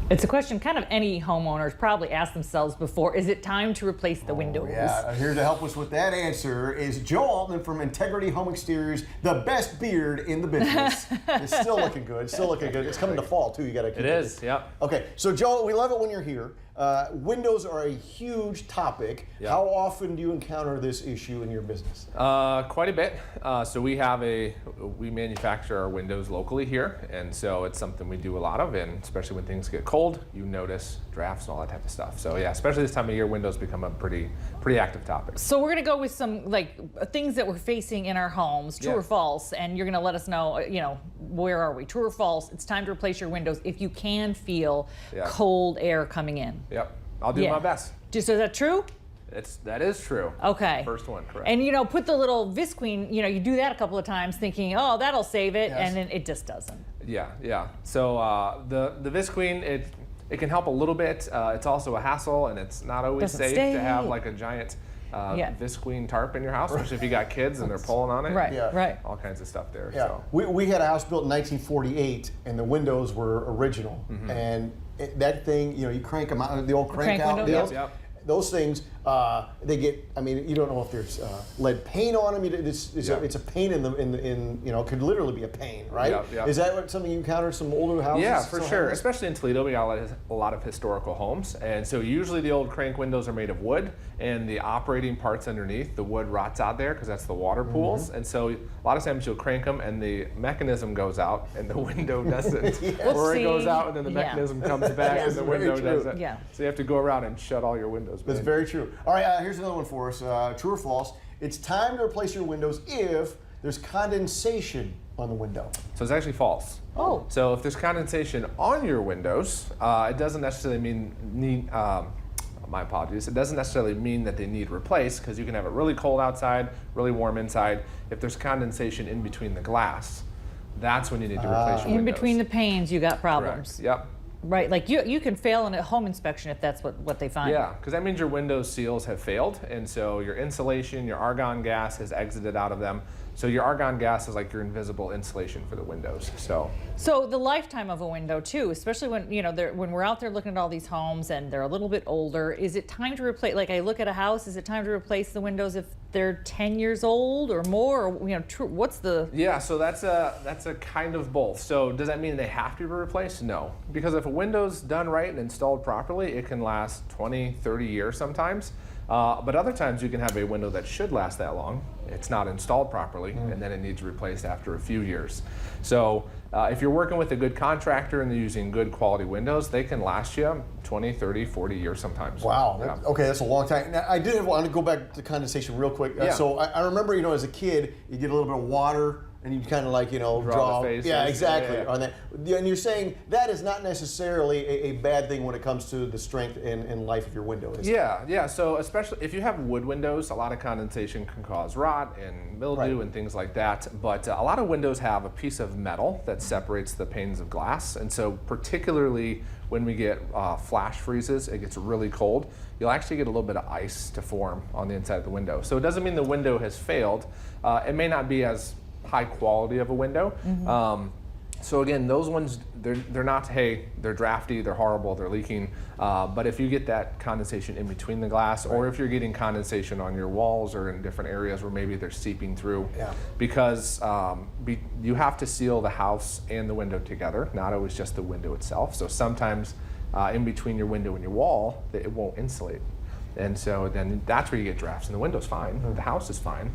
It's a question kind of any homeowners probably ask themselves before, is it time to replace the windows? Yeah, here to help us with that answer is Joe Altman from Integrity Home Exteriors, the best beard in the business. It's still looking good, It's coming to fall too, you gotta keep it. It is, yep. Okay, so Joe, we love it when you're here. Windows are a huge topic. Yep. How often do you encounter this issue in your business? Quite a bit. So we manufacture our windows locally here, and so it's something we do a lot of, and especially when things get cold, you notice drafts and all that type of stuff. So yeah, especially this time of year, windows become a pretty active topic. So we're gonna go with some things that we're facing in our homes, true or false, and you're gonna let us know, where are we? True or false? It's time to replace your windows if you can feel cold air coming in. Yep, I'll do my best. So is that true? That is true. Okay. First one, correct. And put the little Visqueen, you do that a couple of times thinking, oh, that'll save it, and then it just doesn't. Yeah. So the Visqueen, it can help a little bit. It's also a hassle, and it's not always safe to have like a giant Visqueen tarp in your house, especially if you got kids and they're pulling on it. Right. All kinds of stuff there. Yeah. So. We had a house built in 1948, and the windows were original. And that thing, you crank them out, the old crank out deals. Yep. Those things, they get. I mean, you don't know if there's lead paint on them. It's a pain it could literally be a pain, right? Yep. Is that something you encounter some older houses? Yeah, for sure. Especially in Toledo, we got a lot of historical homes, and so usually the old crank windows are made of wood, and the operating parts underneath, the wood rots out there because that's the water pools, and so a lot of times you'll crank them, and the mechanism goes out, and the window doesn't, or it goes out, and then the mechanism comes back, and the window doesn't. Yeah. So you have to go around and shut all your windows. That's very true. All right, here's another one for us. True or false? It's time to replace your windows if there's condensation on the window. So it's actually false. Oh. So if there's condensation on your windows, it doesn't necessarily mean my apologies. It doesn't necessarily mean that they need replaced, because you can have it really cold outside, really warm inside. If there's condensation in between the glass, that's when you need to replace your windows. In between the panes, you got problems. Correct. Yep. Right, like you can fail in a home inspection if that's what they find. Yeah, because that means your window seals have failed, and so your insulation, your argon gas has exited out of them. So your argon gas is like your invisible insulation for the windows. So the lifetime of a window too, especially when when we're out there looking at all these homes and they're a little bit older, is it time to replace? Like I look at a house, is it time to replace the windows if they're 10 years old or more? Or what's the? Yeah, so that's a kind of both. So does that mean they have to be replaced? No, because if a window's done right and installed properly, it can last 20, 30 years sometimes. But other times you can have a window that should last that long. It's not installed properly, and then it needs replaced after a few years. So if you're working with a good contractor and they're using good quality windows, they can last you 20, 30, 40 years sometimes. Wow. Yeah. Okay, that's a long time. Now, I did want to go back to condensation real quick. So I remember, as a kid, you get a little bit of water, and you kind of draw the faces. Yeah, exactly. Yeah. On that. And you're saying that is not necessarily a bad thing when it comes to the strength and life of your window, is it? Yeah. So especially if you have wood windows, a lot of condensation can cause rot and mildew and things like that. But a lot of windows have a piece of metal that separates the panes of glass, and so particularly when we get flash freezes, it gets really cold, you'll actually get a little bit of ice to form on the inside of the window. So it doesn't mean the window has failed. It may not be as high quality of a window. So again, those ones, they're not, hey, they're drafty, they're horrible, they're leaking. But if you get that condensation in between the glass, or if you're getting condensation on your walls or in different areas where maybe they're seeping through, because you have to seal the house and the window together, not always just the window itself. So sometimes in between your window and your wall, it won't insulate. And so then that's where you get drafts, and the window's fine, the house is fine.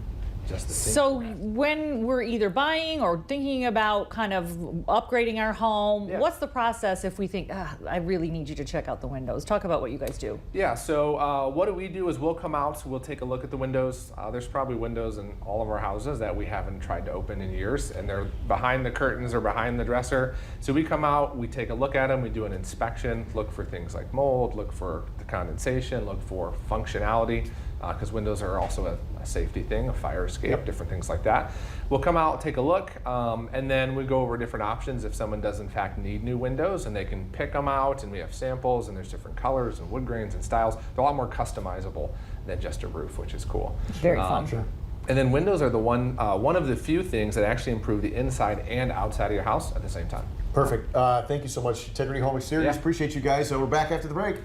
So when we're either buying or thinking about kind of upgrading our home, what's the process if we think, I really need you to check out the windows? Talk about what you guys do. Yeah, so what we do is we'll come out, we'll take a look at the windows. There's probably windows in all of our houses that we haven't tried to open in years, and they're behind the curtains or behind the dresser. So we come out, we take a look at them, we do an inspection, look for things like mold, look for the condensation, look for functionality, because windows are also a safety thing, a fire escape, different things like that. We'll come out, take a look, and then we go over different options if someone does in fact need new windows, and they can pick them out, and we have samples, and there's different colors and wood grains and styles. They're a lot more customizable than just a roof, which is cool. Very fun. And then windows are the one of the few things that actually improve the inside and outside of your house at the same time. Perfect. Thank you so much, Integrity Home Exteriors. Yeah. Appreciate you guys. We're back after the break.